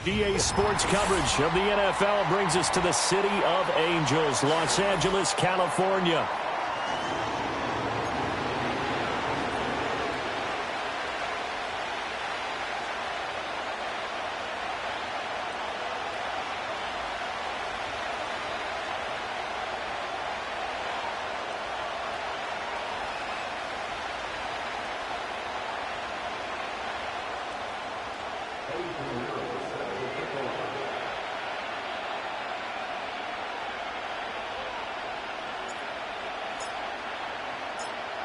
EA Sports coverage of the NFL brings us to the City of Angels, Los Angeles, California.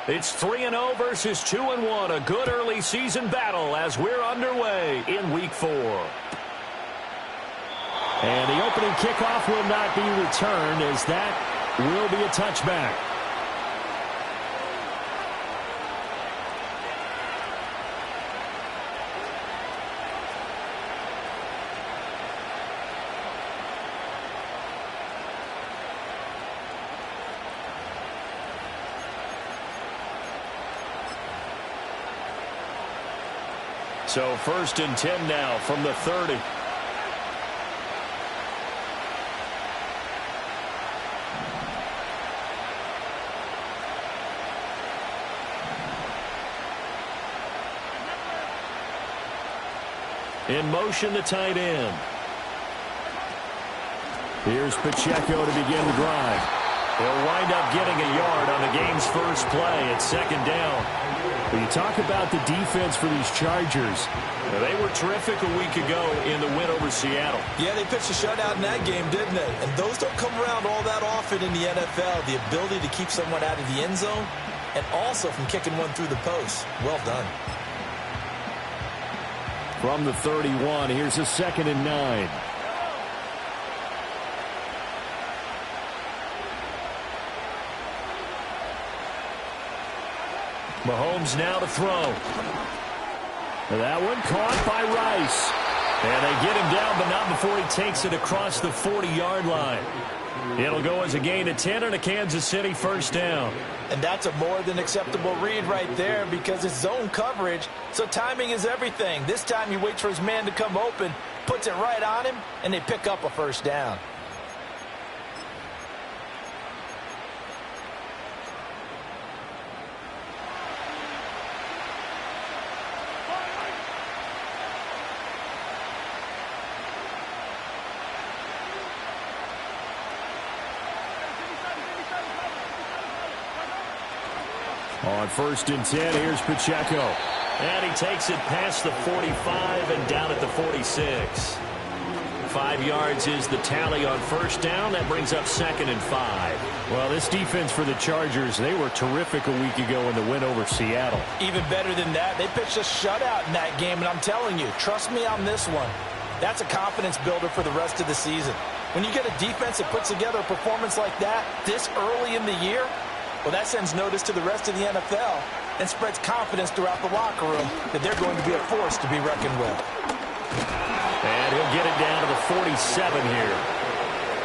It's 3-0 versus 2-1, a good early season battle as we're underway in Week 4. And the opening kickoff will not be returned as that will be a touchback. So 1st and 10 now from the 30. In motion, the tight end. Here's Pacheco to begin the drive. He'll wind up getting a yard on the game's first play at 2nd down. When you talk about the defense for these Chargers, they were terrific a week ago in the win over Seattle. Yeah, they pitched a shutout in that game, didn't they? And those don't come around all that often in the NFL. The ability to keep someone out of the end zone and also from kicking one through the post. Well done. From the 31, here's a 2nd and 9. Mahomes now to throw. That one caught by Rice. And they get him down, but not before he takes it across the 40-yard line. It'll go as a gain of 10 and a Kansas City 1st down. And that's a more than acceptable read right there because it's zone coverage, so timing is everything. This time he waits for his man to come open, puts it right on him, and they pick up a 1st down. On 1st and 10, here's Pacheco. And he takes it past the 45 and down at the 46. 5 yards is the tally on 1st down. That brings up 2nd and 5. Well, this defense for the Chargers, they were terrific a week ago in the win over Seattle. Even better than that, they pitched a shutout in that game, and I'm telling you, trust me on this one. That's a confidence builder for the rest of the season. When you get a defense that puts together a performance like that this early in the year, well, that sends notice to the rest of the NFL and spreads confidence throughout the locker room that they're going to be a force to be reckoned with. And he'll get it down to the 47 here.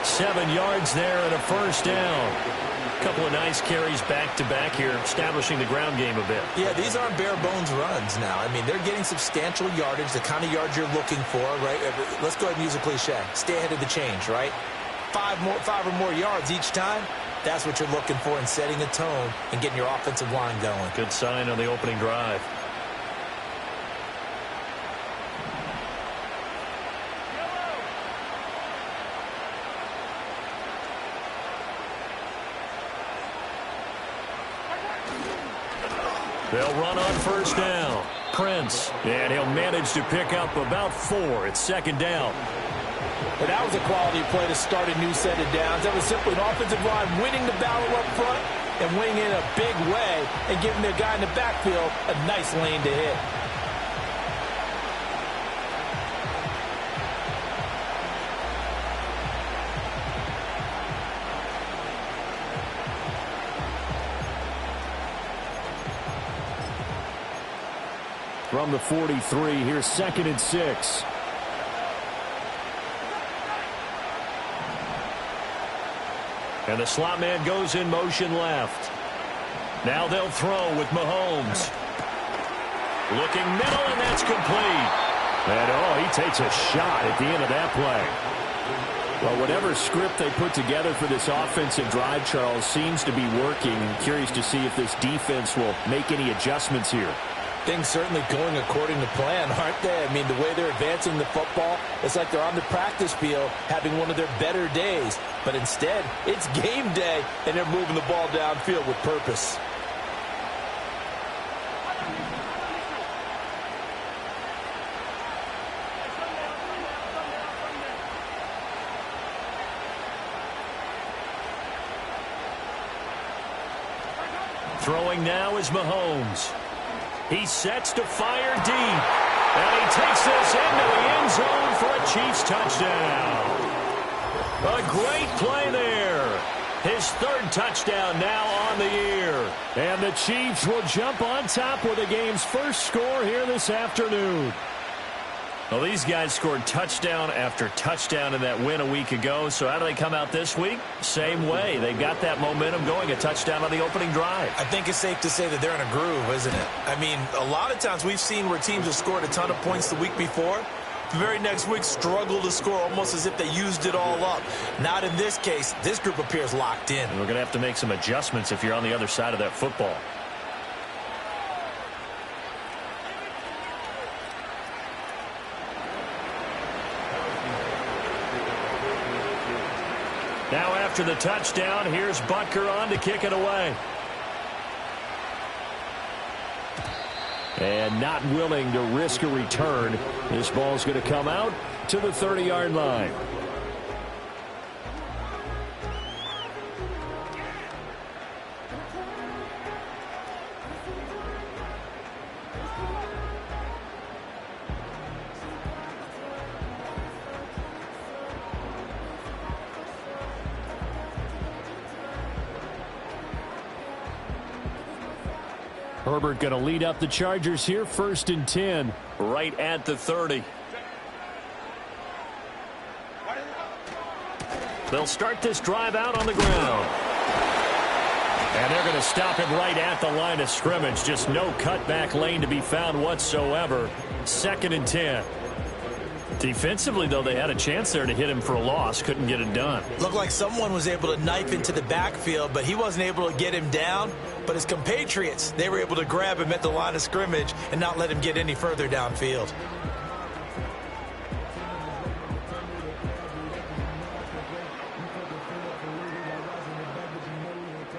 7 yards there and a 1st down. A couple of nice carries back-to-back here, establishing the ground game a bit. Yeah, these aren't bare-bones runs now. I mean, they're getting substantial yardage, the kind of yards you're looking for, right? Let's go ahead and use a cliche. Stay ahead of the change, right? 5 or more yards each time. That's what you're looking for in setting a tone and getting your offensive line going. Good sign on the opening drive. They'll run on 1st down. Prince, and he'll manage to pick up about 4 at 2nd down. But that was a quality play to start a new set of downs. That was simply an offensive line winning the battle up front and winning in a big way and giving their guy in the backfield a nice lane to hit. From the 43, here's 2nd and 6. And the slot man goes in motion left. Now they'll throw with Mahomes. Looking middle, and that's complete. And, he takes a shot at the end of that play. Well, whatever script they put together for this offensive drive, Charles, seems to be working. Curious to see if this defense will make any adjustments here. Things certainly going according to plan, aren't they? I mean, the way they're advancing the football, it's like they're on the practice field having one of their better days. But instead, it's game day, and they're moving the ball downfield with purpose. Throwing now is Mahomes. He sets to fire deep. And he takes this into the end zone for a Chiefs touchdown. A great play there. His third touchdown now on the year. And the Chiefs will jump on top with the game's first score here this afternoon. Well, these guys scored touchdown after touchdown in that win a week ago. So how do they come out this week? Same way. They've got that momentum going, a touchdown on the opening drive. I think it's safe to say that they're in a groove, isn't it? I mean, a lot of times we've seen where teams have scored a ton of points the week before. The very next week struggle to score almost as if they used it all up. Not in this case. This group appears locked in. And we're going to have to make some adjustments if you're on the other side of that football. Now after the touchdown, here's Butker on to kick it away. And not willing to risk a return. This ball's going to come out to the 30-yard line. Herbert going to lead up the Chargers here, 1st and 10, right at the 30. They'll start this drive out on the ground. And they're going to stop him right at the line of scrimmage. Just no cutback lane to be found whatsoever. 2nd and 10. Defensively, though, they had a chance there to hit him for a loss. Couldn't get it done. Looked like someone was able to knife into the backfield, but he wasn't able to get him down. But his compatriots, they were able to grab him at the line of scrimmage and not let him get any further downfield.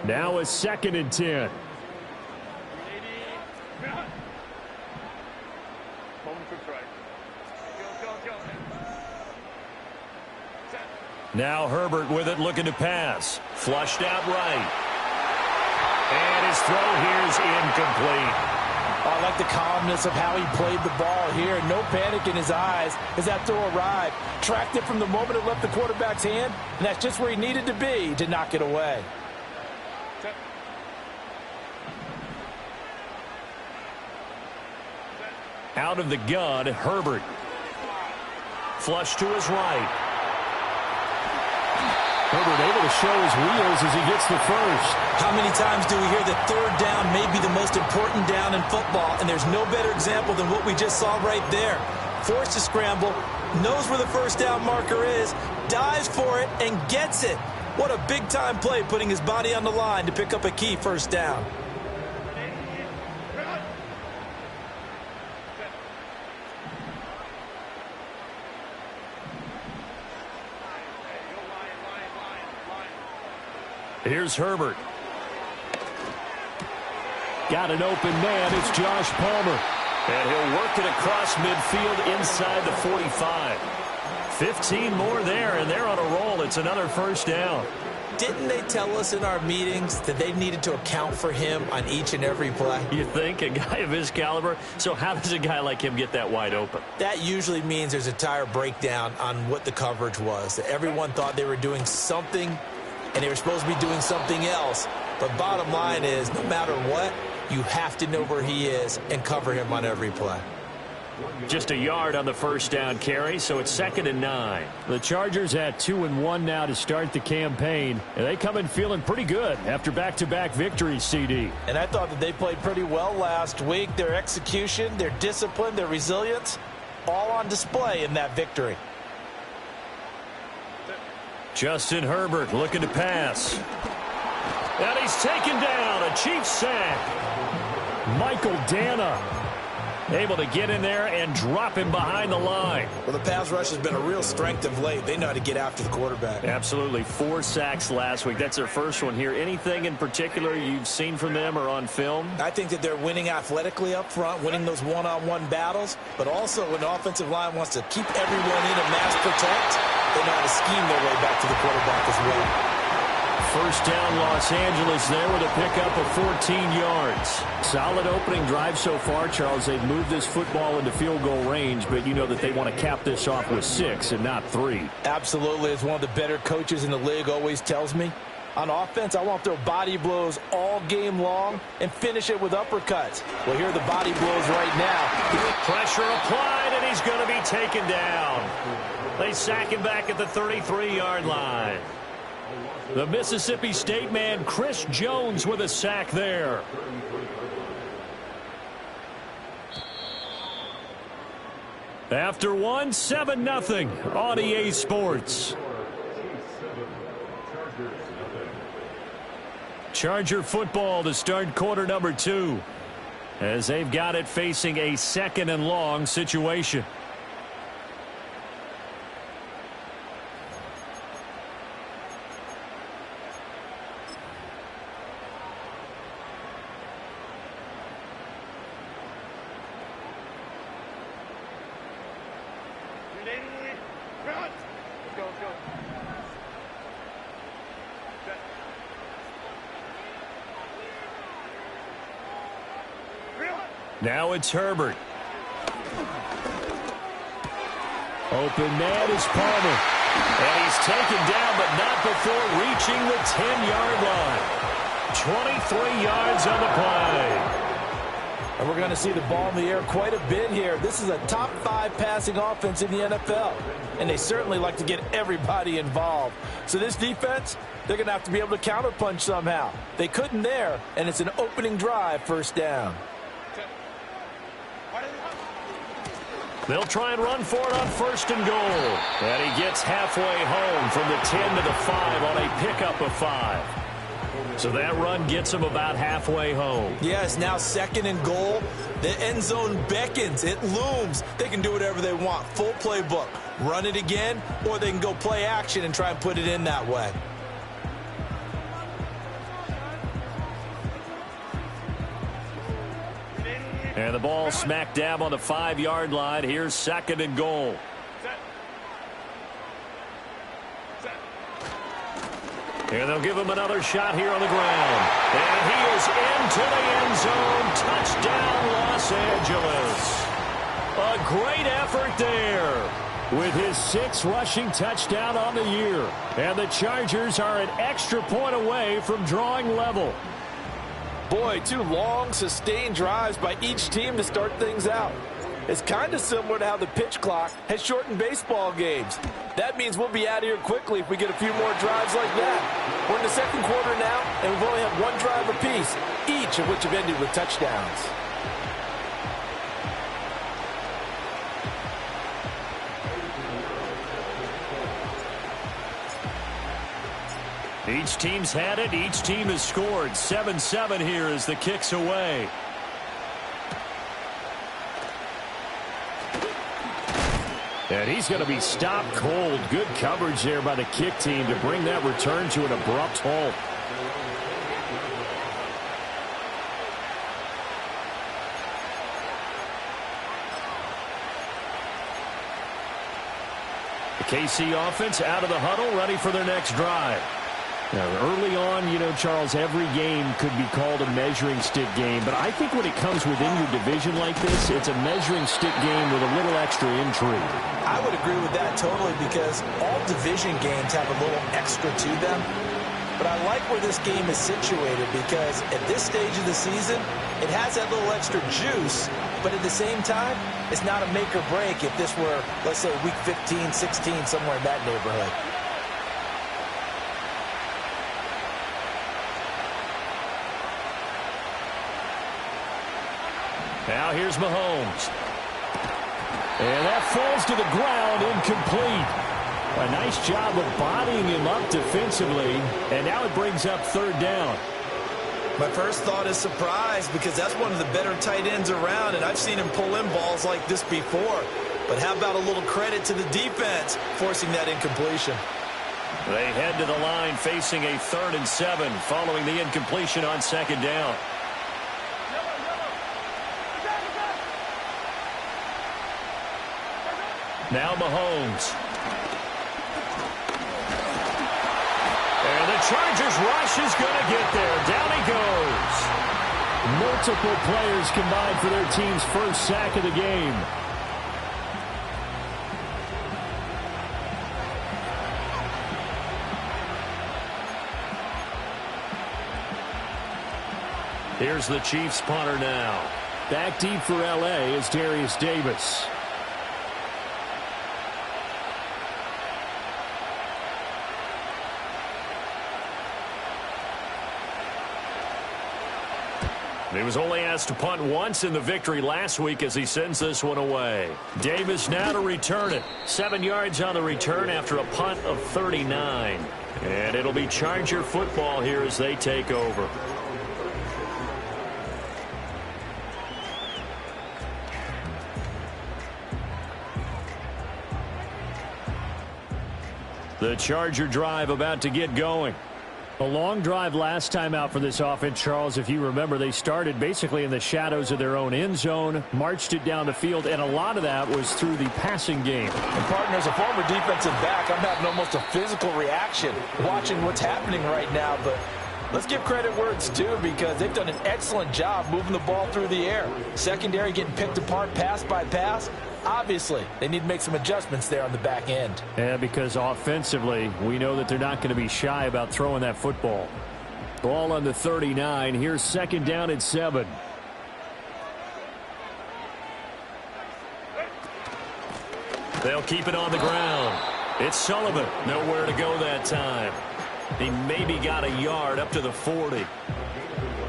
Now a 2nd and 10. Now Herbert with it, looking to pass. Flushed out right. And his throw here is incomplete. I like the calmness of how he played the ball here. No panic in his eyes as that throw arrived. Tracked it from the moment it left the quarterback's hand, and that's just where he needed to be to knock it away. Out of the gun, Herbert. Flush to his right. Herbert able to show his wheels as he gets the first. How many times do we hear that third down may be the most important down in football, and there's no better example than what we just saw right there. Forced to scramble, knows where the first down marker is, dives for it, and gets it. What a big-time play, putting his body on the line to pick up a key first down. Here's Herbert. Got an open man. It's Josh Palmer. And he'll work it across midfield inside the 45. 15 more there, and they're on a roll. It's another first down. Didn't they tell us in our meetings that they needed to account for him on each and every play? You think? A guy of his caliber? So how does a guy like him get that wide open? That usually means there's a tire breakdown on what the coverage was. Everyone thought they were doing something, and they were supposed to be doing something else. But bottom line is, no matter what, you have to know where he is and cover him on every play. Just a yard on the first down carry, so it's 2nd and 9. The Chargers at 2-1 now to start the campaign, and they come in feeling pretty good after back-to-back victories, CD. And I thought that they played pretty well last week. Their execution, their discipline, their resilience, all on display in that victory. Justin Herbert looking to pass. And he's taken down. A Chiefs sack. Michael Dana able to get in there and drop him behind the line. Well, the pass rush has been a real strength of late. They know how to get after the quarterback. Absolutely. 4 sacks last week. That's their first one here. Anything in particular you've seen from them or on film? I think that they're winning athletically up front, winning those one-on-one battles, but also when the offensive line wants to keep everyone in and mass protect, they know how to scheme their way back to the quarterback as well. First down, Los Angeles there with a pickup of 14 yards. Solid opening drive so far, Charles. They've moved this football into field goal range, but you know that they want to cap this off with 6 and not 3. Absolutely. As one of the better coaches in the league always tells me, on offense, I want to throw body blows all game long and finish it with uppercuts. Well, here are the body blows right now. Pressure applied, and he's going to be taken down. They sack him back at the 33-yard line. The Mississippi State man, Chris Jones, with a sack there. After one, 7-0 on EA Sports. Charger football to start quarter number 2, as they've got it facing a 2nd and long situation. Now it's Herbert. Open man is Palmer. And he's taken down, but not before reaching the 10-yard line. 23 yards on the play. And we're going to see the ball in the air quite a bit here. This is a top 5 passing offense in the NFL. And they certainly like to get everybody involved. So this defense, they're going to have to be able to counterpunch somehow. They couldn't there, and it's an opening drive, first down. They'll try and run for it on 1st and goal. And he gets halfway home from the 10 to the 5 on a pickup of 5. So that run gets him about halfway home. Yes, now 2nd and goal. The end zone beckons. It looms. They can do whatever they want. Full playbook. Run it again, or they can go play action and try and put it in that way. And the ball smack dab on the 5-yard line. Here's 2nd and goal. And they'll give him another shot here on the ground. And he is into the end zone. Touchdown, Los Angeles. A great effort there with his 6th rushing touchdown on the year. And the Chargers are an extra point away from drawing level. Boy, 2 long, sustained drives by each team to start things out. It's kind of similar to how the pitch clock has shortened baseball games. That means we'll be out of here quickly if we get a few more drives like that. We're in the 2nd quarter now, and we've only had 1 drive apiece, each of which have ended with touchdowns. Each team's had it. Each team has scored. 7-7 here as the kick's away. And he's going to be stopped cold. Good coverage there by the kick team to bring that return to an abrupt halt. The KC offense out of the huddle, ready for their next drive. Now, early on, you know, Charles, every game could be called a measuring stick game. But I think when it comes within your division like this, it's a measuring stick game with a little extra intrigue. I would agree with that totally because all division games have a little extra to them. But I like where this game is situated because at this stage of the season, it has that little extra juice. But at the same time, it's not a make or break if this were, let's say, week 15, 16, somewhere in that neighborhood. Now here's Mahomes. And that falls to the ground, incomplete. A nice job of bodying him up defensively, and now it brings up third down. My first thought is surprise, because that's one of the better tight ends around, and I've seen him pull in balls like this before. But how about a little credit to the defense forcing that incompletion? They head to the line facing a 3rd and 7 following the incompletion on second down. Now Mahomes. And the Chargers rush is going to get there. Down he goes. Multiple players combined for their team's first sack of the game. Here's the Chiefs punter now. Back deep for L.A. is Darius Davis. He was only asked to punt once in the victory last week as he sends this one away. Davis now to return it. 7 yards on the return after a punt of 39. And it'll be Charger football here as they take over. The Charger drive about to get going. A long drive last time out for this offense, Charles. If you remember, they started basically in the shadows of their own end zone, marched it down the field, and a lot of that was through the passing game. And partner, as a former defensive back, I'm having almost a physical reaction watching what's happening right now. But let's give credit where it's due, because they've done an excellent job moving the ball through the air. Secondary getting picked apart pass by pass. Obviously, they need to make some adjustments there on the back end. Yeah, because offensively, we know that they're not going to be shy about throwing that football. Ball on the 39. Here's second down at 7. They'll keep it on the ground. It's Sullivan. Nowhere to go that time. He maybe got a yard up to the 40.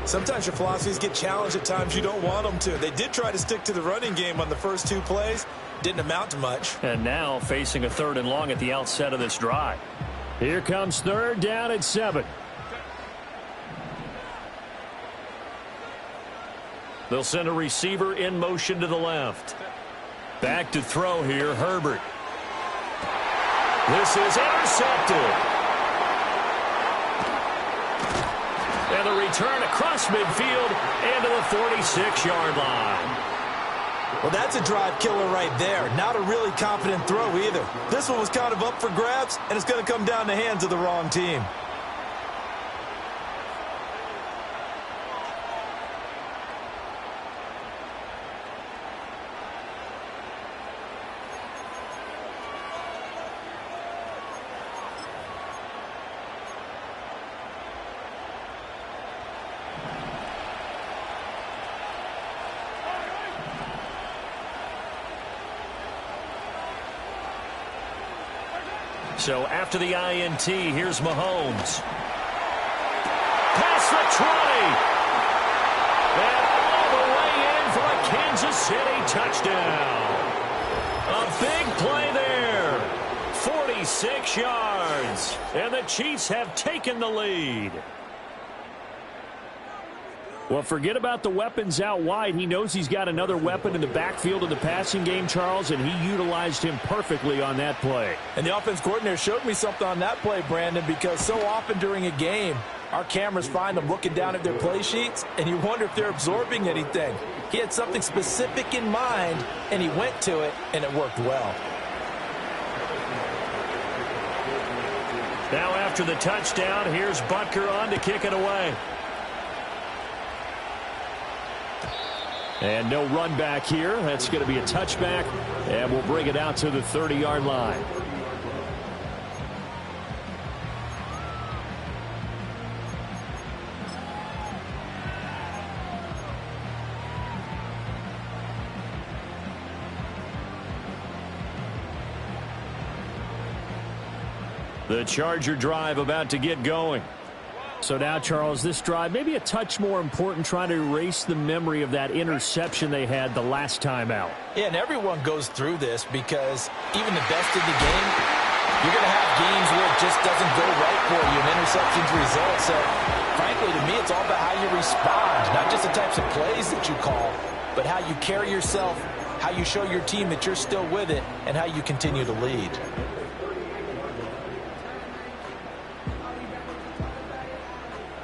Sometimes your philosophies get challenged at times you don't want them to. They did try to stick to the running game on the first 2 plays. Didn't amount to much. And now facing a 3rd and long at the outset of this drive. Here comes third down at 7. They'll send a receiver in motion to the left. Back to throw here, Herbert. This is intercepted. And the return across midfield and to the 46-yard line. Well, that's a drive killer right there. Not a really confident throw either. This one was kind of up for grabs, and it's going to come down the hands of the wrong team. So after the INT, here's Mahomes. Past the 20. And all the way in for a Kansas City touchdown. A big play there. 46 yards. And the Chiefs have taken the lead. Well, forget about the weapons out wide. He knows he's got another weapon in the backfield of the passing game, Charles, and he utilized him perfectly on that play. And the offense coordinator showed me something on that play, Brandon, because so often during a game, our cameras find them looking down at their play sheets, and you wonder if they're absorbing anything. He had something specific in mind, and he went to it, and it worked well. Now after the touchdown, here's Butker on to kick it away. And no run back here. That's going to be a touchback, and we'll bring it out to the 30-yard line. The Charger drive about to get going. So now, Charles, this drive maybe a touch more important, trying to erase the memory of that interception they had the last time out. Yeah, and everyone goes through this because even the best in the game, you're going to have games where it just doesn't go right for you and interceptions result. So, frankly, to me, it's all about how you respond, not just the types of plays that you call, but how you carry yourself, how you show your team that you're still with it, and how you continue to lead.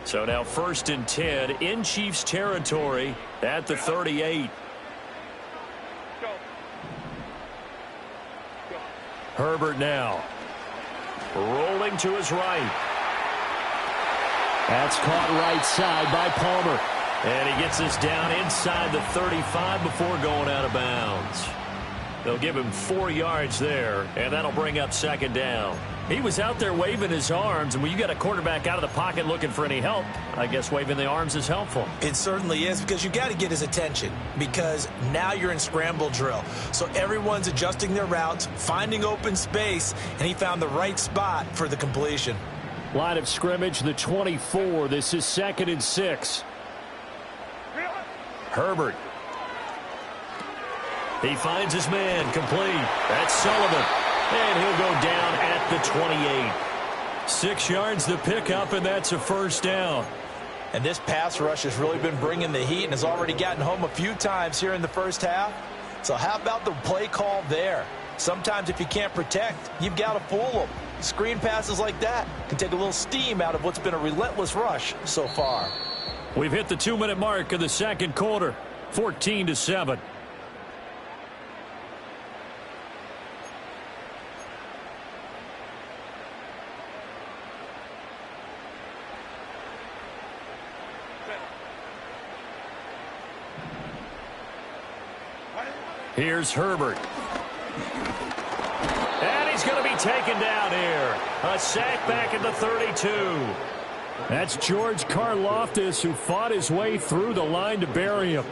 So now 1st and 10 in Chiefs territory at the 38. Herbert now rolling to his right. That's caught right side by Palmer. And he gets us down inside the 35 before going out of bounds. They'll give him 4 yards there, and that'll bring up 2nd down. He was out there waving his arms, and when you got a quarterback out of the pocket looking for any help, I guess waving the arms is helpful. It certainly is, because you got to get his attention, because now you're in scramble drill. So everyone's adjusting their routes, finding open space, and he found the right spot for the completion. Line of scrimmage, the 24. This is 2nd and 6. Herbert. He finds his man, complete. That's Sullivan. And he'll go down at the 28. 6 yards the pickup, and that's a 1st down. And this pass rush has really been bringing the heat and has already gotten home a few times here in the first half. So how about the play call there? Sometimes if you can't protect, you've got to fool them. Screen passes like that can take a little steam out of what's been a relentless rush so far. We've hit the 2-minute mark of the 2nd quarter, 14-7. Here's Herbert. And he's going to be taken down here. A sack back at the 32. That's George Karlaftis, who fought his way through the line to bury him.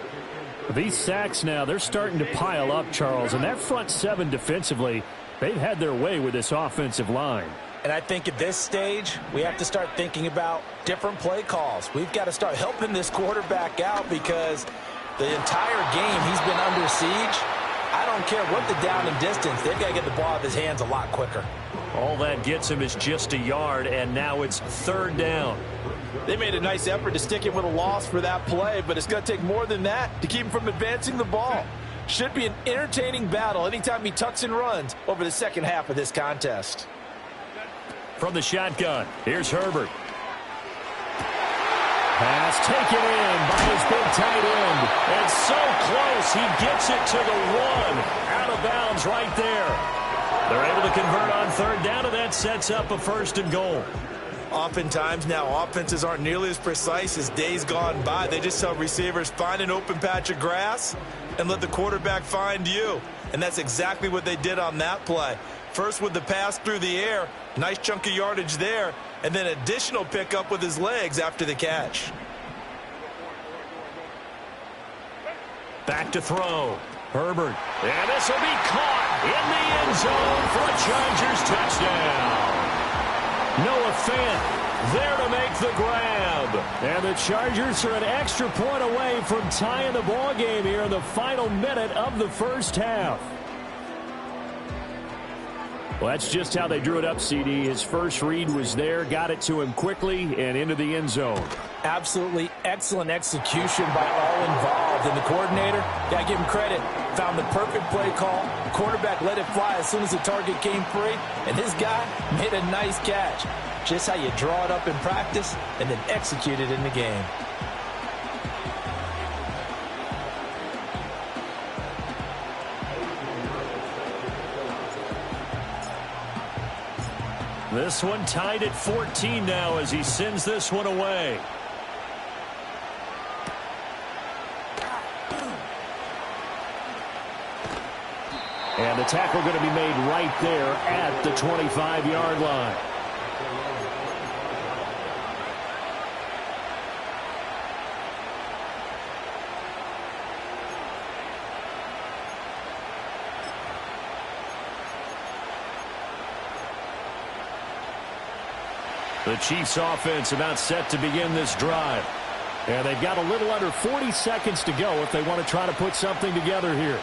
These sacks now, they're starting to pile up, Charles. And that front 7 defensively, they've had their way with this offensive line. And I think at this stage, we have to start thinking about different play calls. We've got to start helping this quarterback out because the entire game he's been under siege. I don't care what the down and distance. They've got to get the ball out of his hands a lot quicker. All that gets him is just a yard, and now it's 3rd down. They made a nice effort to stick him with a loss for that play, but it's going to take more than that to keep him from advancing the ball. Should be an entertaining battle anytime he tucks and runs over the second half of this contest. From the shotgun, here's Herbert. Pass taken in by his big tight end. And so close, he gets it to the 1. Out of bounds right there. They're able to convert on 3rd down, and that sets up a 1st and goal. Oftentimes now, offenses aren't nearly as precise as days gone by. They just tell receivers, find an open patch of grass and let the quarterback find you. And that's exactly what they did on that play. First with the pass through the air, nice chunk of yardage there, and then additional pickup with his legs after the catch. Back to throw. Herbert. And this will be caught in the end zone for a Chargers touchdown. Noah Fant there to make the grab. And the Chargers are an extra point away from tying the ball game here in the final minute of the first half. Well, that's just how they drew it up, CD. His first read was there, got it to him quickly, and into the end zone. Absolutely excellent execution by all involved. And the coordinator, got to give him credit, found the perfect play call. The quarterback let it fly as soon as the target came free, and his guy made a nice catch. Just how you draw it up in practice and then execute it in the game. This one tied at 14 now as he sends this one away. And the tackle going to be made right there at the 25-yard line. The Chiefs offense about set to begin this drive. And they've got a little under 40 seconds to go if they want to try to put something together here.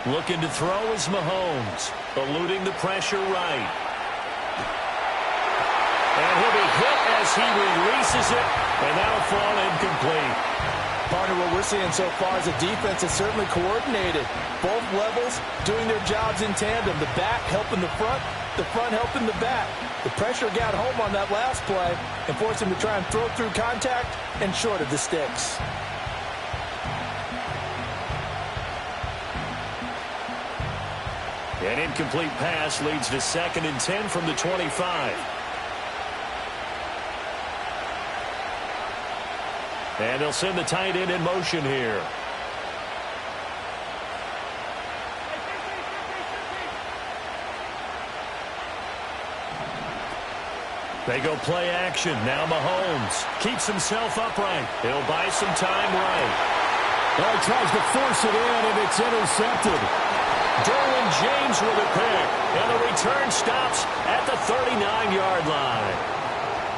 Looking to throw is Mahomes, eluding the pressure right. And he'll be hit as he releases it, and that'll fall incomplete. Partner, what we're seeing so far is a defense that's certainly coordinated. Both levels doing their jobs in tandem. The back helping the front helping the back. The pressure got home on that last play and forced him to try and throw through contact and short of the sticks. An incomplete pass leads to 2nd and 10 from the 25. And they'll send the tight end in motion here. They go play action. Now Mahomes keeps himself upright. He'll buy some time right. Oh, he tries to force it in, and it's intercepted. Derwin James with a pick. And the return stops at the 39-yard line.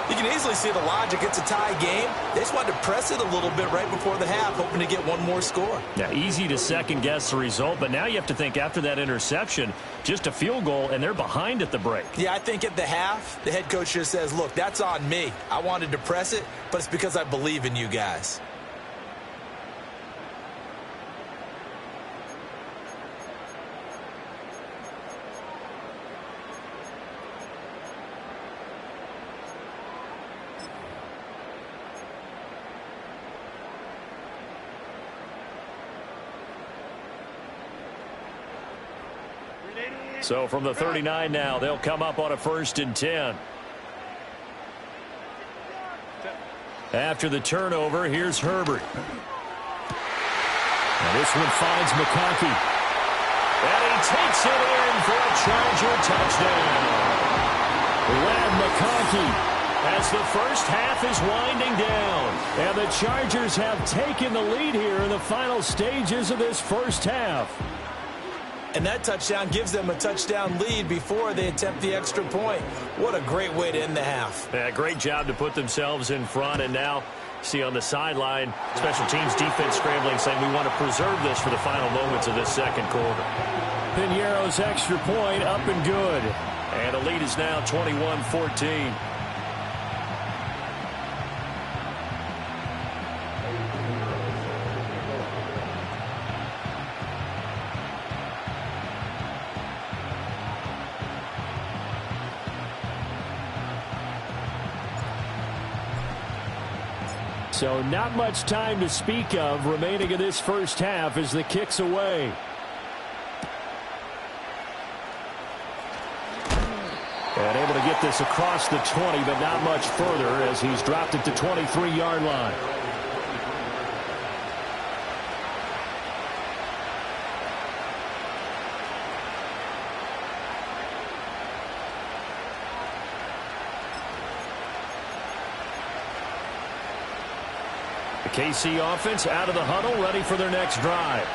You can easily see the logic. It's a tie game. They just wanted to press it a little bit right before the half, hoping to get one more score. Now, easy to second-guess the result, but now you have to think after that interception, just a field goal, and they're behind at the break. Yeah, I think at the half, the head coach just says, look, that's on me. I wanted to press it, but it's because I believe in you guys. So from the 39 now, they'll come up on a 1st and 10. After the turnover, here's Herbert. And this one finds McConkey. And he takes it in for a Charger touchdown. Ladd McConkey as the first half is winding down. And the Chargers have taken the lead here in the final stages of this first half. And that touchdown gives them a touchdown lead before they attempt the extra point. What a great way to end the half. Yeah, great job to put themselves in front. And now, see on the sideline, special teams defense scrambling, saying we want to preserve this for the final moments of this second quarter. Piñeiro's extra point up and good. And the lead is now 21-14. So not much time to speak of remaining in this first half as the kick's away. And able to get this across the 20, but not much further as he's dropped it to 23-yard line. KC offense out of the huddle, ready for their next drive.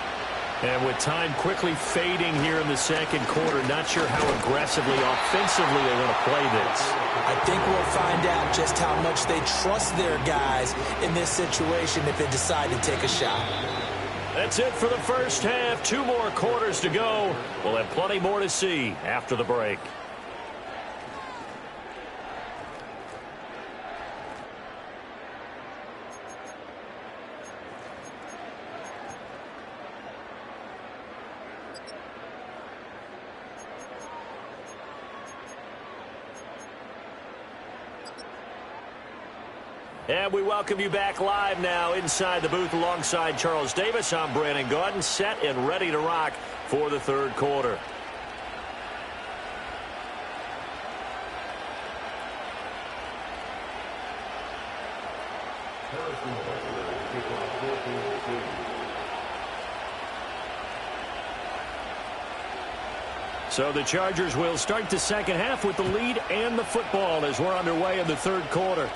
And with time quickly fading here in the second quarter, not sure how aggressively, offensively they want to play this. I think we'll find out just how much they trust their guys in this situation if they decide to take a shot. That's it for the first half. 2 more quarters to go. We'll have plenty more to see after the break. And we welcome you back live now inside the booth alongside Charles Davis. I'm Brandon Gaudin, set and ready to rock for the third quarter. So the Chargers will start the second half with the lead and the football as we're underway in the third quarter.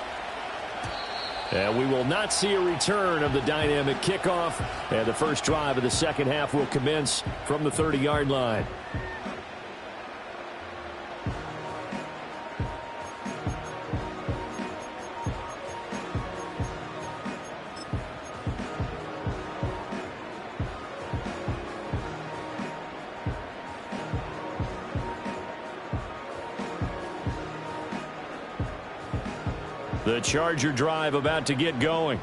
And we will not see a return of the dynamic kickoff. And the first drive of the second half will commence from the 30-yard line. The Charger drive about to get going.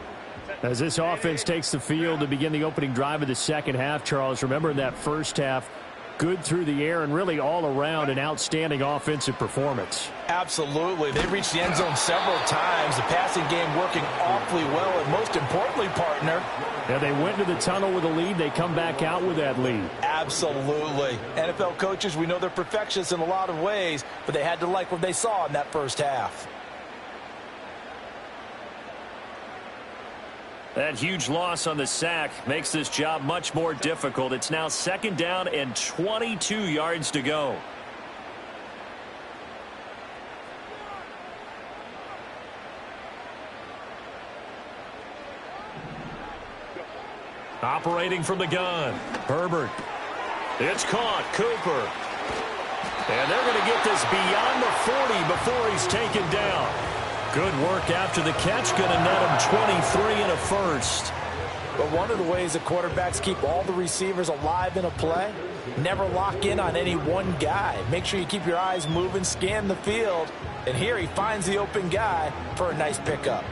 As this offense takes the field to begin the opening drive of the second half, Charles, remember in that first half, good through the air and really all around an outstanding offensive performance. Absolutely. They reached the end zone several times. The passing game working awfully well. And most importantly, partner, yeah, they went to the tunnel with a lead. They come back out with that lead. Absolutely. NFL coaches, we know they're perfectionists in a lot of ways, but they had to like what they saw in that first half. That huge loss on the sack makes this job much more difficult. It's now second down and 22 yards to go. Operating from the gun, Herbert. It's caught, Cooper. And they're going to get this beyond the 40 before he's taken down. Good work after the catch, going to net him 23 and a first. But one of the ways that quarterbacks keep all the receivers alive in a play, never lock in on any one guy. Make sure you keep your eyes moving, scan the field, and here he finds the open guy for a nice pickup.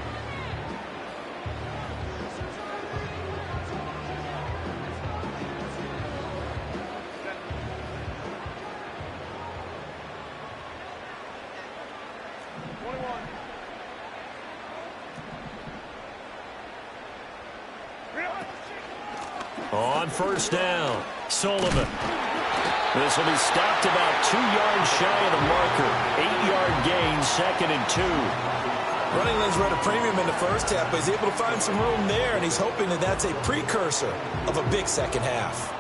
On first down, Sullivan. This will be stopped about 2 yards shy of the marker. 8-yard gain, 2nd and 2. Running lanes were at a premium in the first half, but he's able to find some room there, and he's hoping that that's a precursor of a big second half.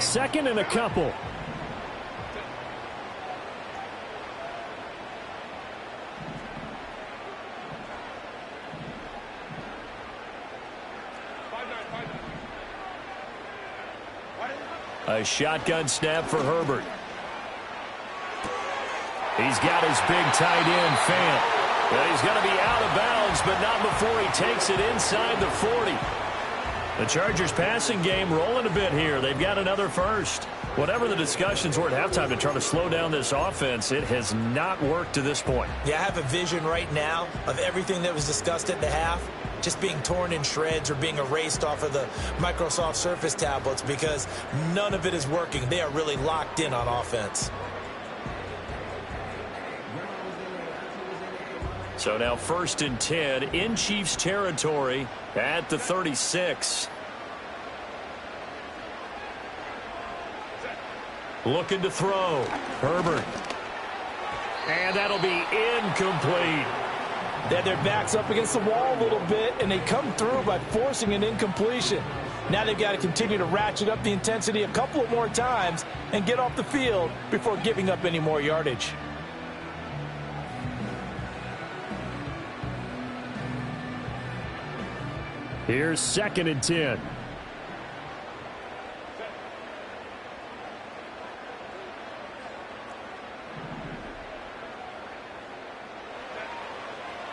2nd and a couple. A shotgun snap for Herbert. He's got his big tight end, Fant. Well, he's going to be out of bounds, but not before he takes it inside the 40. The Chargers passing game rolling a bit here. They've got another first. Whatever the discussions were at halftime to try to slow down this offense, it has not worked to this point. Yeah, I have a vision right now of everything that was discussed at the half just being torn in shreds or being erased off of the Microsoft Surface tablets because none of it is working. They are really locked in on offense. So now 1st and 10 in Chiefs territory at the 36. Looking to throw. Herbert. And that'll be incomplete. They had their backs up against the wall a little bit, and they come through by forcing an incompletion. Now they've got to continue to ratchet up the intensity a couple of more times and get off the field before giving up any more yardage. Here's 2nd and 10.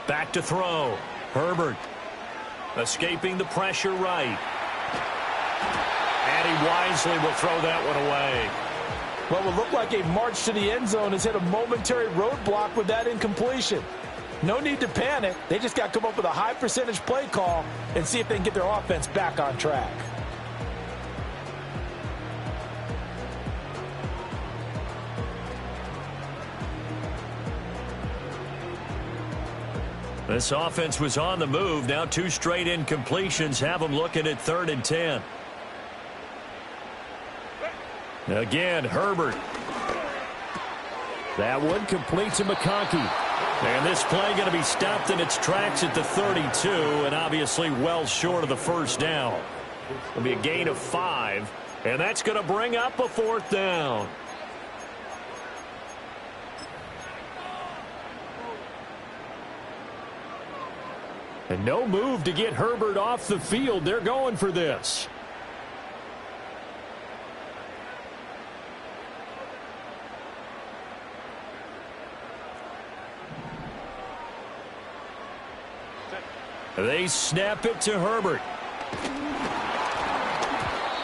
Back to throw. Herbert. Escaping the pressure right. And he wisely will throw that one away. What will look like a march to the end zone has hit a momentary roadblock with that incompletion. No need to panic. They just got to come up with a high percentage play call and see if they can get their offense back on track. This offense was on the move. Now 2 straight incompletions have them looking at 3rd and 10. Again, Herbert. That one complete to McConkey. And this play going to be stopped in its tracks at the 32, and obviously well short of the first down. It'll be a gain of 5, and that's going to bring up a 4th down. And no move to get Herbert off the field. They're going for this. They snap it to Herbert.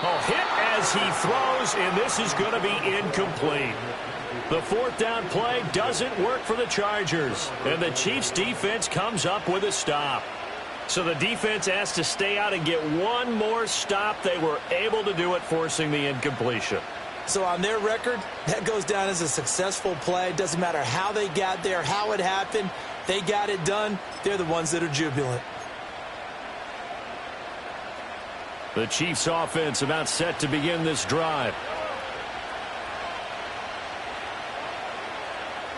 Oh, hit as he throws, and this is going to be incomplete. The fourth down play doesn't work for the Chargers, and the Chiefs defense comes up with a stop. So the defense has to stay out and get one more stop. They were able to do it, forcing the incompletion. So on their record, that goes down as a successful play. Doesn't matter how they got there, how it happened. They got it done. They're the ones that are jubilant. The Chiefs offense about set to begin this drive.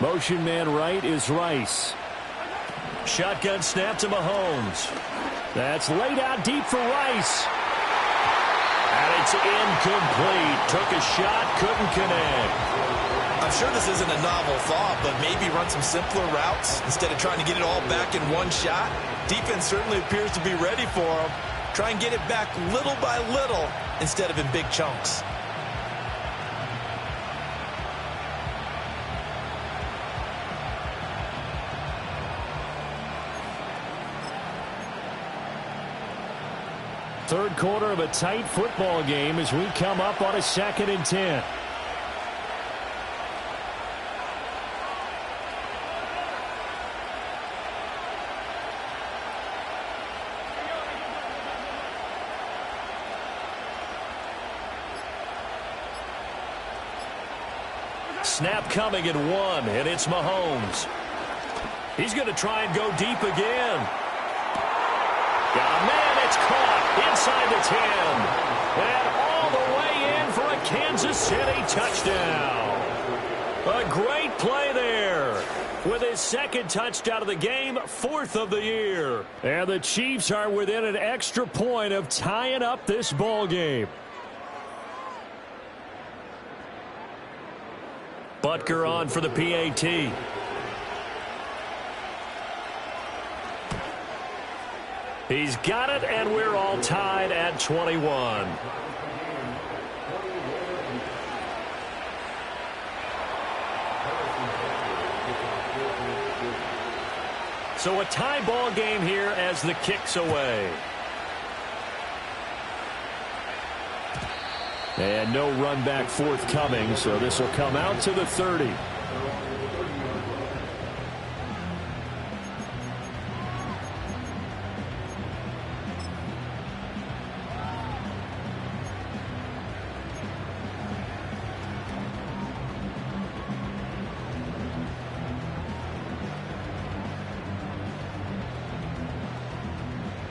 Motion man right is Rice. Shotgun snap to Mahomes. That's laid out deep for Rice. And it's incomplete. Took a shot, couldn't connect. I'm sure this isn't a novel thought, but maybe run some simpler routes instead of trying to get it all back in one shot. Defense certainly appears to be ready for him. Try and get it back little by little instead of in big chunks. Third quarter of a tight football game as we come up on a 2nd and 10. Snap coming at 1, and it's Mahomes. He's going to try and go deep again. Yeah, man, it's caught inside the 10. And all the way in for a Kansas City touchdown. A great play there. With his 2nd touchdown of the game, 4th of the year. And the Chiefs are within an extra point of tying up this ball game. Butker on for the PAT. He's got it, and we're all tied at 21. So a tie ball game here as the kick's away. And no run back forthcoming, so this will come out to the 30.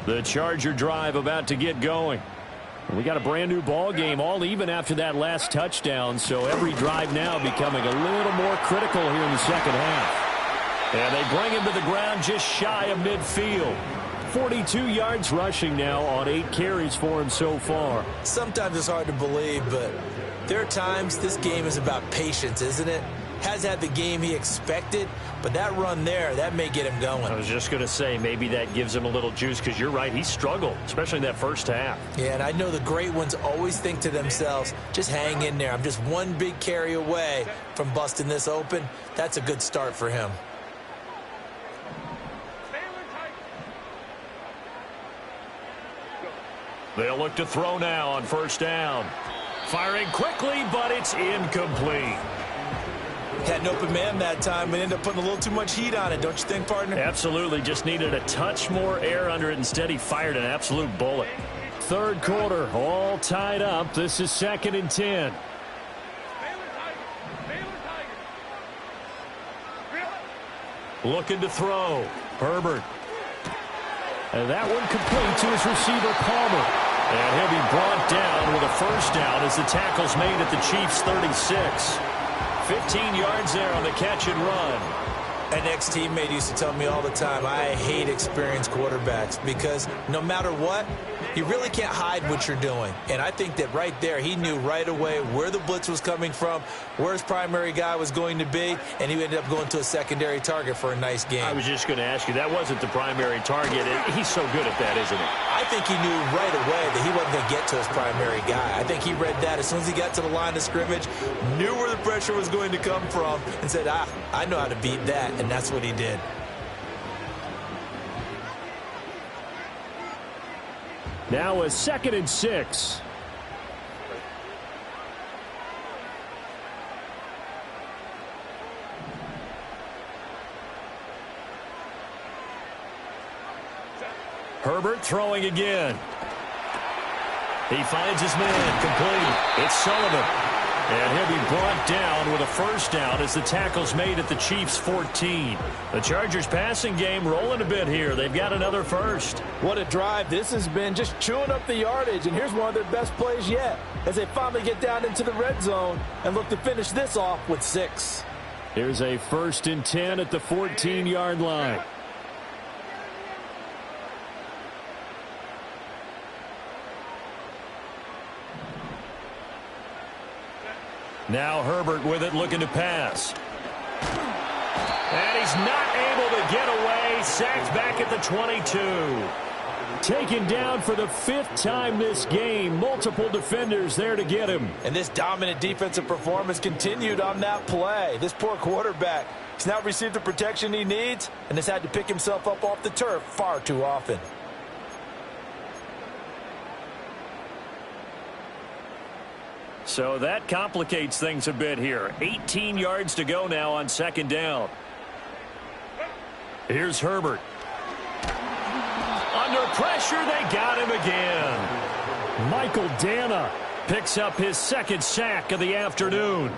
The Charger drive about to get going. We got a brand new ball game, all even after that last touchdown, so every drive now becoming a little more critical here in the second half. And they bring him to the ground just shy of midfield. 42 yards rushing now on 8 carries for him so far. Sometimes it's hard to believe, but there are times this game is about patience, isn't it? Has had the game he expected, but that run there, that may get him going. I was just going to say, maybe that gives him a little juice, because you're right, he struggled, especially in that first half. Yeah, and I know the great ones always think to themselves, just hang in there. I'm just one big carry away from busting this open. That's a good start for him. They'll look to throw now on first down. Firing quickly, but it's incomplete. Had an open man that time, but ended up putting a little too much heat on it, don't you think, partner? Absolutely. Just needed a touch more air under it. Instead, he fired an absolute bullet. Third quarter, all tied up. This is 2nd and 10. Looking to throw. Herbert. And that one complete to his receiver, Palmer. And he'll be brought down with a first down as the tackle's made at the Chiefs' 36. 15 yards there on the catch and run. An ex-teammate used to tell me all the time, I hate experienced quarterbacks because no matter what, you really can't hide what you're doing. And I think that right there, he knew right away where the blitz was coming from, where his primary guy was going to be, and he ended up going to a secondary target for a nice game. I was just going to ask you, that wasn't the primary target. He's so good at that, isn't he? I think he knew right away that he wasn't going to get to his primary guy. I think he read that as soon as he got to the line of scrimmage, knew where the pressure was going to come from, and said, I know how to beat that, and that's what he did. Now a 2nd and 6. Herbert throwing again. He finds his man complete. It's Sullivan. And he'll be brought down with a first down as the tackle's made at the Chiefs' 14. The Chargers passing game rolling a bit here. They've got another first. What a drive this has been, just chewing up the yardage. And here's one of their best plays yet as they finally get down into the red zone and look to finish this off with 6. Here's a 1st and 10 at the 14-yard line. Now Herbert with it, looking to pass. And he's not able to get away. Sacked back at the 22. Taken down for the 5th time this game. Multiple defenders there to get him. And this dominant defensive performance continued on that play. This poor quarterback has now received the protection he needs and has had to pick himself up off the turf far too often. So that complicates things a bit here. 18 yards to go now on 2nd down. Here's Herbert. Under pressure, they got him again. Michael Dana picks up his 2nd sack of the afternoon.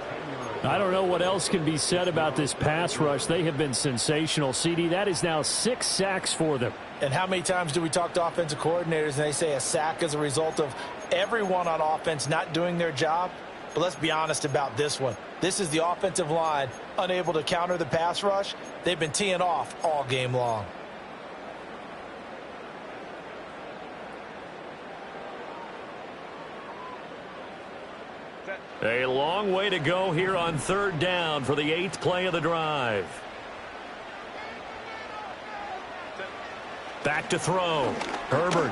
I don't know what else can be said about this pass rush. They have been sensational, CD. That is now 6 sacks for them. And how many times do we talk to offensive coordinators and they say a sack is a result of everyone on offense not doing their job? But let's be honest about this one. This is the offensive line unable to counter the pass rush. They've been teeing off all game long. A long way to go here on 3rd down for the 8th play of the drive. Back to throw. Herbert.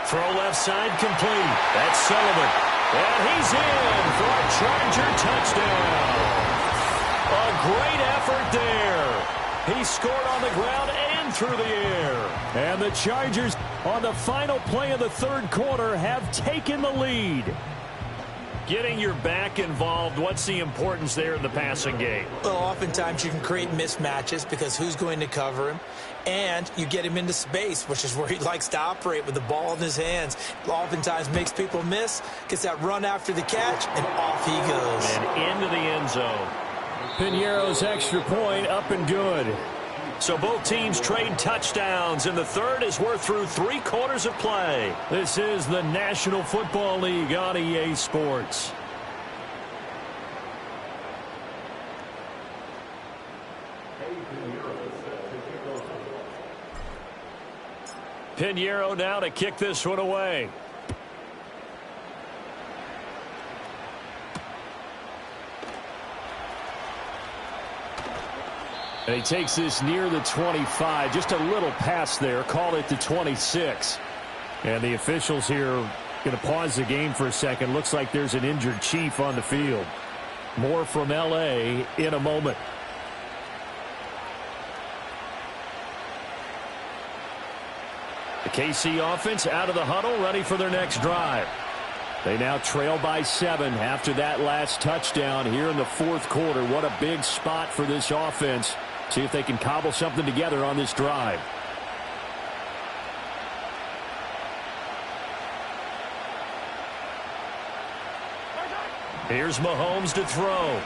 Throw left side complete. That's Sullivan. And he's in for a Charger touchdown. A great effort there. He scored on the ground and through the air. And the Chargers, on the final play of the 3rd quarter, have taken the lead. Getting your back involved, what's the importance there in the passing game? Well, oftentimes you can create mismatches because who's going to cover him? And you get him into space, which is where he likes to operate with the ball in his hands. Oftentimes makes people miss, gets that run after the catch, and off he goes. And into the end zone. Piñeiro's extra point up and good. So both teams trade touchdowns, and the 3rd as we're through 3 quarters of play. This is the National Football League on EA Sports. Piñeiro now to kick this one away. And he takes this near the 25. Just a little pass there. Call it the 26. And the officials here going to pause the game for a second. Looks like there's an injured Chief on the field. More from L.A. in a moment. The KC offense out of the huddle, ready for their next drive. They now trail by 7 after that last touchdown here in the 4th quarter. What a big spot for this offense. See if they can cobble something together on this drive. Here's Mahomes to throw.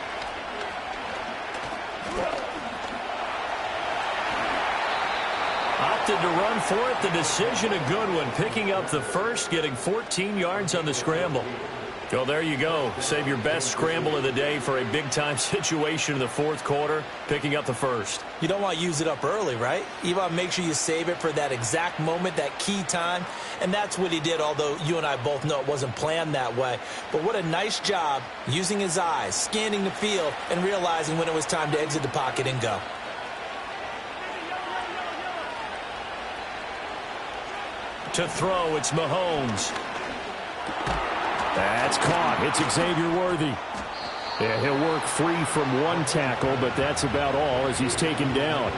Opted to run for it. The decision a good one. Picking up the first, getting 14 yards on the scramble. Well, there you go. Save your best scramble of the day for a big-time situation in the fourth quarter, picking up the first. You don't want to use it up early, right? You want to make sure you save it for that exact moment, that key time. And that's what he did, although you and I both know it wasn't planned that way. But what a nice job using his eyes, scanning the field, and realizing when it was time to exit the pocket and go. To throw, it's Mahomes. That's caught. It's Xavier Worthy. Yeah, he'll work free from one tackle, but that's about all as he's taken down.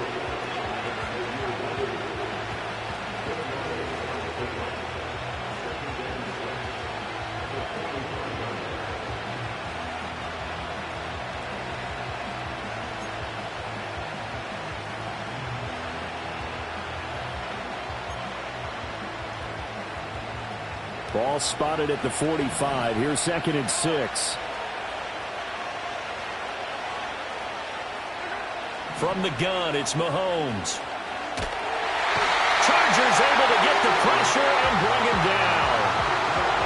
Ball spotted at the 45. Here's 2nd and 6. From the gun, it's Mahomes. Chargers able to get the pressure and bring him down.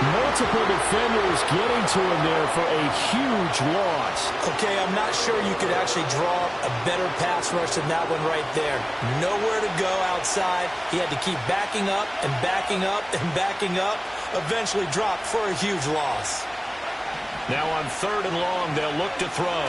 Multiple defenders getting to him there for a huge loss. Okay, I'm not sure you could actually draw a better pass rush than that one right there. Nowhere to go outside. He had to keep backing up and backing up and backing up. Eventually dropped for a huge loss. Now on 3rd and long, they'll look to throw.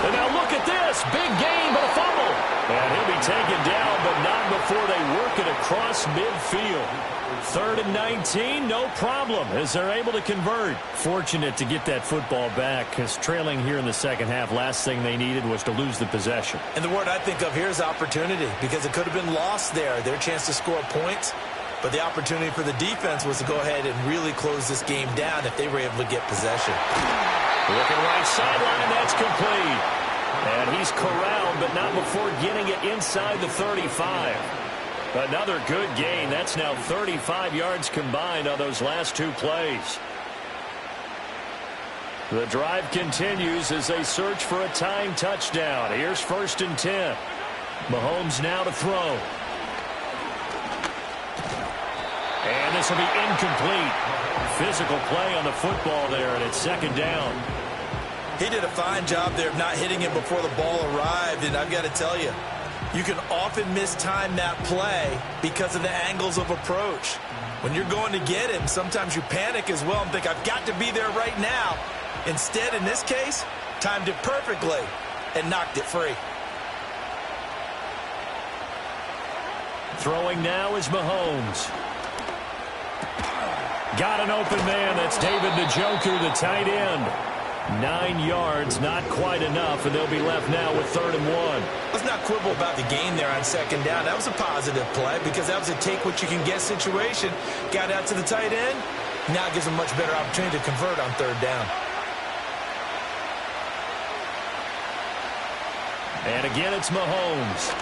And now look at this. Big gain, but a fumble. And he'll be taken down, but not before they work it across midfield. 3rd and 19, no problem, as they're able to convert. Fortunate to get that football back, because trailing here in the second half, last thing they needed was to lose the possession. And the word I think of here is opportunity, because it could have been lost there. Their chance to score points, but the opportunity for the defense was to go ahead and really close this game down if they were able to get possession. Looking right sideline, that's complete. And he's corralled, but not before getting it inside the 35. Another good gain. That's now 35 yards combined on those last 2 plays. The drive continues as they search for a tying touchdown. Here's 1st and 10. Mahomes now to throw. And this will be incomplete. Physical play on the football there, and it's 2nd down. He did a fine job there of not hitting him before the ball arrived, and I've got to tell you, you can often mistime that play because of the angles of approach. When you're going to get him, sometimes you panic as well and think, I've got to be there right now. Instead, in this case, timed it perfectly and knocked it free. Throwing now is Mahomes. Got an open man. That's David Njoku, the tight end. 9 yards, not quite enough, and they'll be left now with 3rd and 1. Let's not quibble about the gain there on 2nd down. That was a positive play because that was a take-what-you-can-get situation. Got out to the tight end. Now it gives them a much better opportunity to convert on 3rd down. And again, it's Mahomes.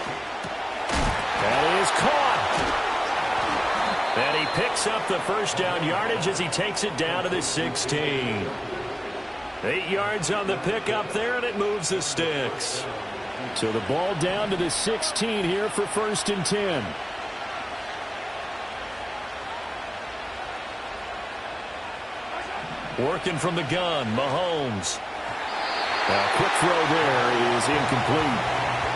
That is caught. And he picks up the 1st down yardage as he takes it down to the 16. 8 yards on the pickup there, and it moves the sticks. So the ball down to the 16 here for 1st and 10. Working from the gun, Mahomes. A quick throw there is incomplete.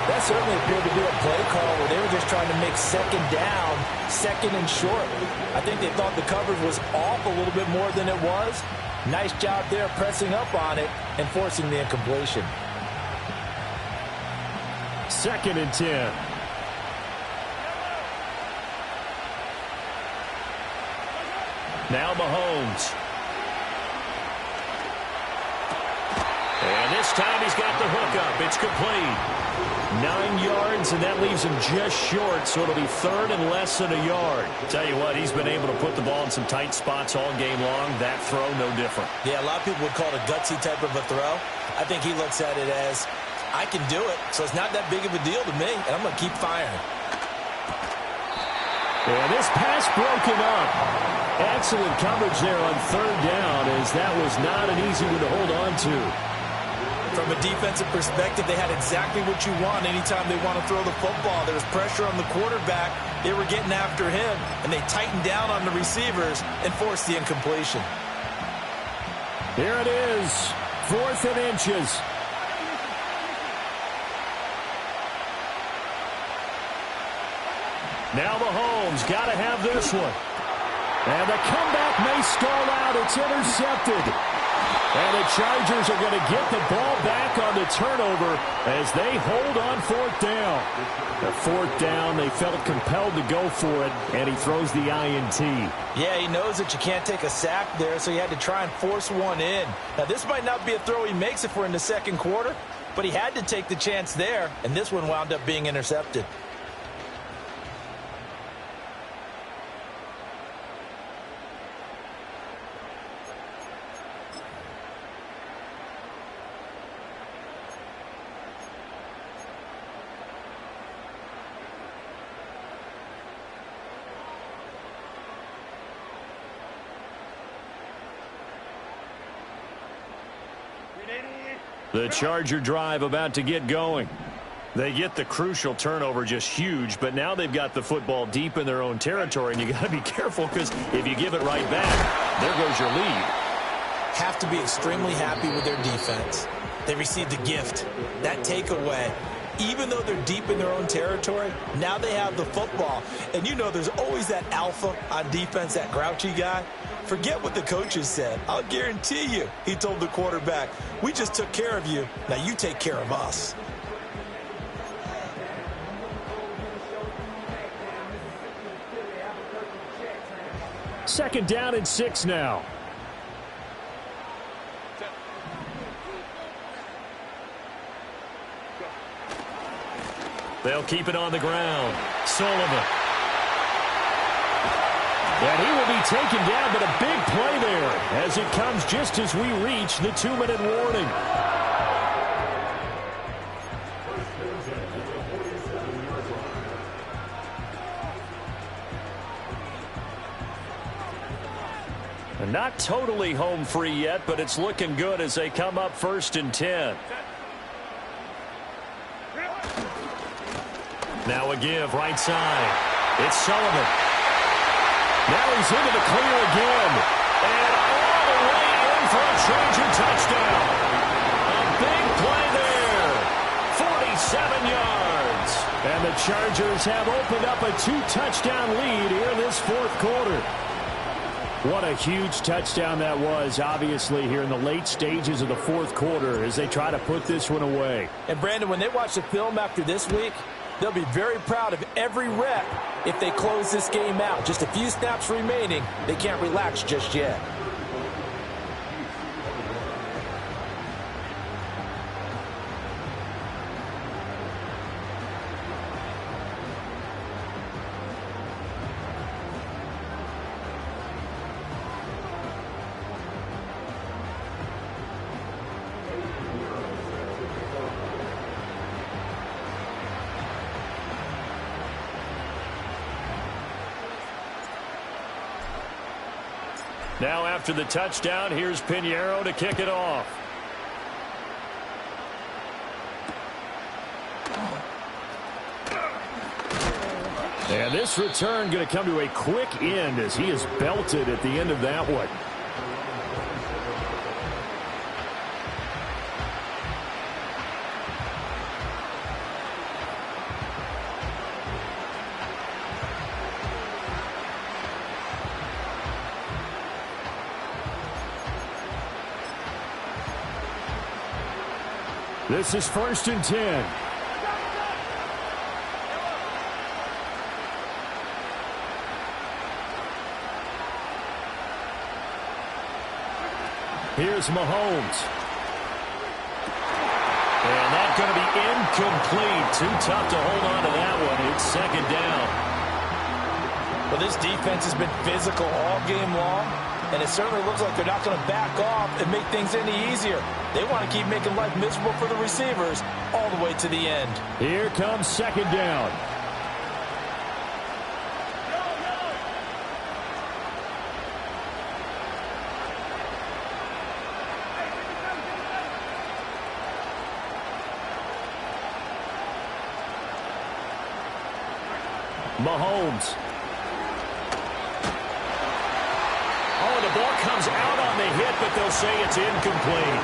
That certainly appeared to be a play call where they were just trying to make 2nd down, 2nd and short. I think they thought the coverage was off a little bit more than it was. Nice job there pressing up on it and forcing the incompletion. 2nd and 10. Now Mahomes. And this time he's got the hook up. It's complete. 9 yards, and that leaves him just short, so it'll be 3rd and less than a yard. Tell you what, he's been able to put the ball in some tight spots all game long. That throw, no different. Yeah, a lot of people would call it a gutsy type of a throw. I think he looks at it as, I can do it, so it's not that big of a deal to me, and I'm going to keep firing. And this pass broken up. Excellent coverage there on 3rd down, as that was not an easy one to hold on to. From a defensive perspective, they had exactly what you want anytime they want to throw the football. There was pressure on the quarterback. They were getting after him, and they tightened down on the receivers and forced the incompletion. Here it is, 4th and inches. Now Mahomes got to have this one. And the comeback may stall out. It's intercepted. And the Chargers are going to get the ball back on the turnover as they hold on 4th down. The 4th down, they felt compelled to go for it, and he throws the INT. Yeah, he knows that you can't take a sack there, so he had to try and force one in. Now, this might not be a throw he makes if we're in the second quarter, but he had to take the chance there, and this one wound up being intercepted. The Charger drive about to get going. They get the crucial turnover, just huge, but now they've got the football deep in their own territory, and you got to be careful because if you give it right back, there goes your lead. Have to be extremely happy with their defense. They received a gift. That takeaway, even though they're deep in their own territory, now they have the football. And you know there's always that alpha on defense, that grouchy guy. Forget what the coaches said. I'll guarantee you, he told the quarterback, we just took care of you. Now you take care of us. Second down and 6 now. They'll keep it on the ground. Sullivan. And he will be taken down, but a big play there as it comes just as we reach the 2-minute warning. And not totally home free yet, but it's looking good as they come up 1st and 10. Now a give right side. It's Sullivan. Now he's into the clear again. And all the way in for a Charger touchdown. A big play there. 47 yards. And the Chargers have opened up a 2-touchdown lead here in this 4th quarter. What a huge touchdown that was, obviously, here in the late stages of the 4th quarter as they try to put this one away. And, Brandon, when they watch the film after this week, they'll be very proud of every rep if they close this game out. Just a few snaps remaining. They can't relax just yet. Now after the touchdown, here's Pinheiro to kick it off. And this return going to come to a quick end as he is belted at the end of that one. This is 1st and 10. Here's Mahomes. And that's going to be incomplete. Too tough to hold on to that one. It's 2nd down. Well, this defense has been physical all game long, and it certainly looks like they're not going to back off and make things any easier. They want to keep making life miserable for the receivers all the way to the end. Here comes 2nd down. Mahomes. Oh, the ball comes out on the hit, but they'll say it's incomplete.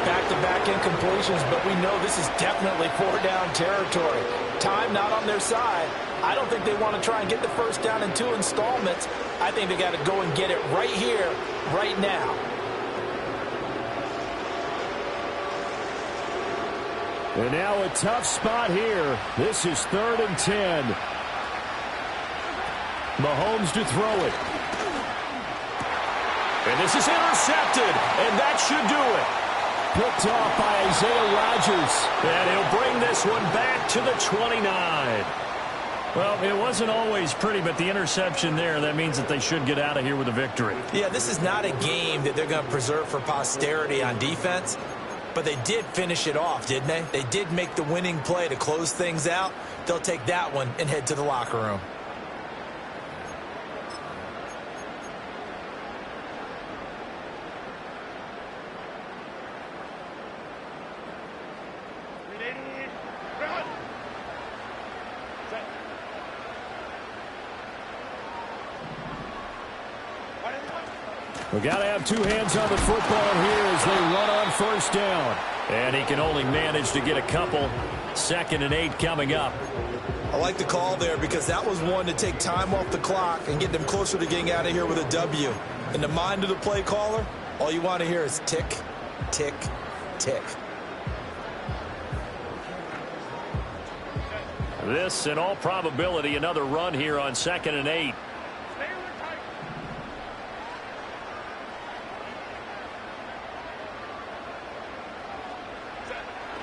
Back-to-back incompletions, but we know this is definitely four-down territory. Time not on their side. I don't think they want to try and get the first down in 2 installments. I think they got to go and get it right here, right now. And now a tough spot here. This is 3rd and 10. Mahomes to throw it. And this is intercepted, and that should do it. Picked off by Isaiah Rodgers. And he'll bring this one back to the 29. Well, it wasn't always pretty, but the interception there, that means that they should get out of here with a victory. Yeah, this is not a game that they're going to preserve for posterity on defense, but they did finish it off, didn't they? They did make the winning play to close things out. They'll take that one and head to the locker room. We've got to have 2 hands on the football here as they run on 1st down. And he can only manage to get a couple. 2nd and 8 coming up. I like the call there because that was one to take time off the clock and get them closer to getting out of here with a W. In the mind of the play caller, all you want to hear is tick, tick, tick. This, in all probability, another run here on 2nd and 8.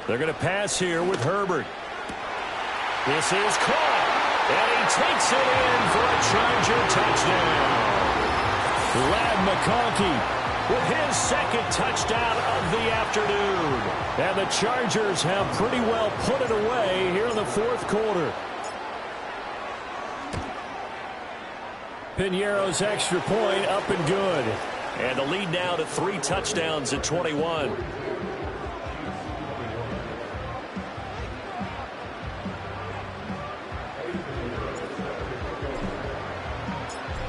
They're going to pass here with Herbert. This is caught, and he takes it in for a Charger touchdown. Ladd McConkey with his 2nd touchdown of the afternoon. And the Chargers have pretty well put it away here in the 4th quarter. Piñeiro's extra point up and good. And the lead now to 3 touchdowns at 21.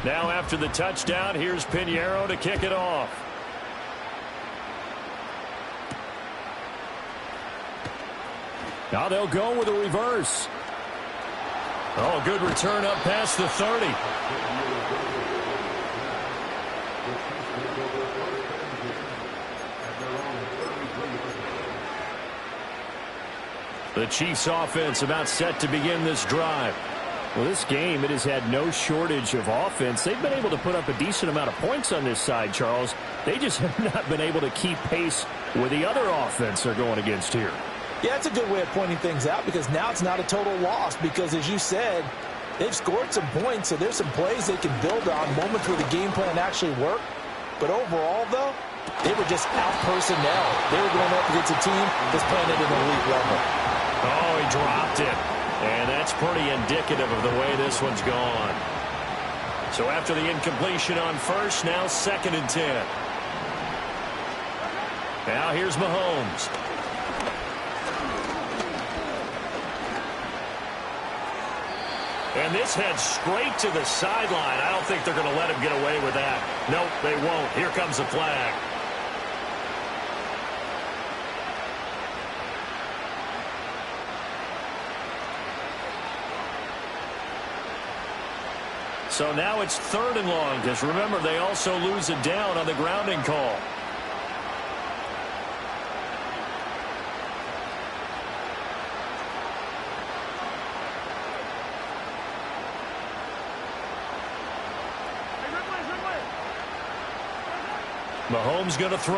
Now after the touchdown, here's Piñeiro to kick it off. Now they'll go with a reverse. Oh, good return up past the 30. The Chiefs offense about set to begin this drive. Well, this game, it has had no shortage of offense. They've been able to put up a decent amount of points on this side, Charles. They just have not been able to keep pace with the other offense they're going against here. Yeah, it's a good way of pointing things out because now it's not a total loss because, as you said, they've scored some points, so there's some plays they can build on, moments where the game plan actually worked. But overall, though, they were just out-personnel. They were going up against a team that's playing at an elite level. Oh, he dropped it. And that's pretty indicative of the way this one's gone. So after the incompletion on 1st, now 2nd and 10. Now here's Mahomes. And this heads straight to the sideline. I don't think they're going to let him get away with that. Nope, they won't. Here comes the flag. So now it's 3rd and long, because remember, they also lose it down on the grounding call. Mahomes going to throw.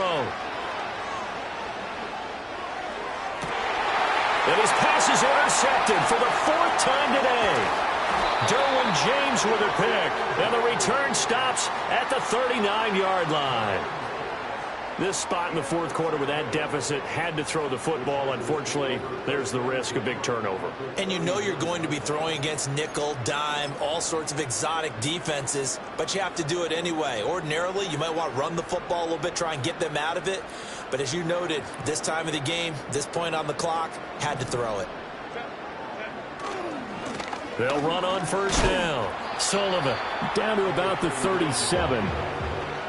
And his pass is intercepted for the 4th time today. Derwin James with a pick, and the return stops at the 39-yard line. This spot in the 4th quarter with that deficit had to throw the football. Unfortunately, there's the risk of big turnover. And you know you're going to be throwing against nickel, dime, all sorts of exotic defenses, but you have to do it anyway. Ordinarily, you might want to run the football a little bit, try and get them out of it. But as you noted, this time of the game, this point on the clock, had to throw it. They'll run on first down. Sullivan down to about the 37.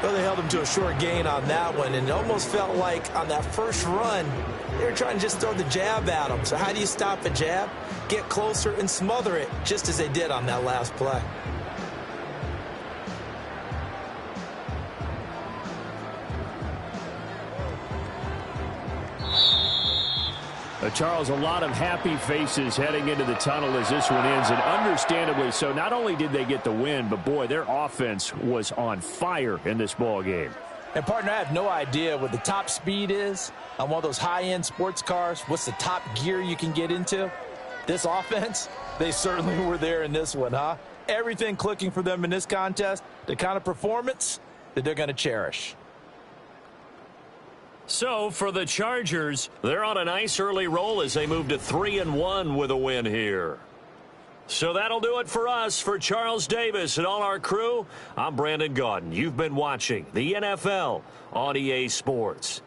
Well, they held him to a short gain on that one, and it almost felt like on that first run, they were trying to just throw the jab at him. So how do you stop a jab? Get closer and smother it, just as they did on that last play. Charles, a lot of happy faces heading into the tunnel as this one ends, and understandably so. Not only did they get the win, but, boy, their offense was on fire in this ball game. And, partner, I have no idea what the top speed is on one of those high-end sports cars. What's the top gear you can get into? This offense, they certainly were there in this one, huh? Everything clicking for them in this contest, the kind of performance that they're going to cherish. So, for the Chargers, they're on a nice early roll as they move to 3-1 with a win here. So that'll do it for us. For Charles Davis and all our crew, I'm Brandon Gaudin. You've been watching the NFL on EA Sports.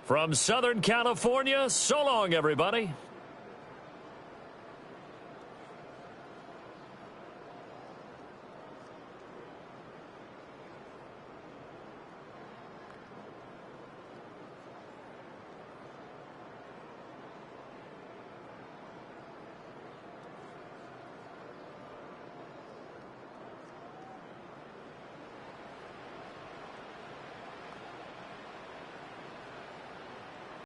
From Southern California, so long, everybody.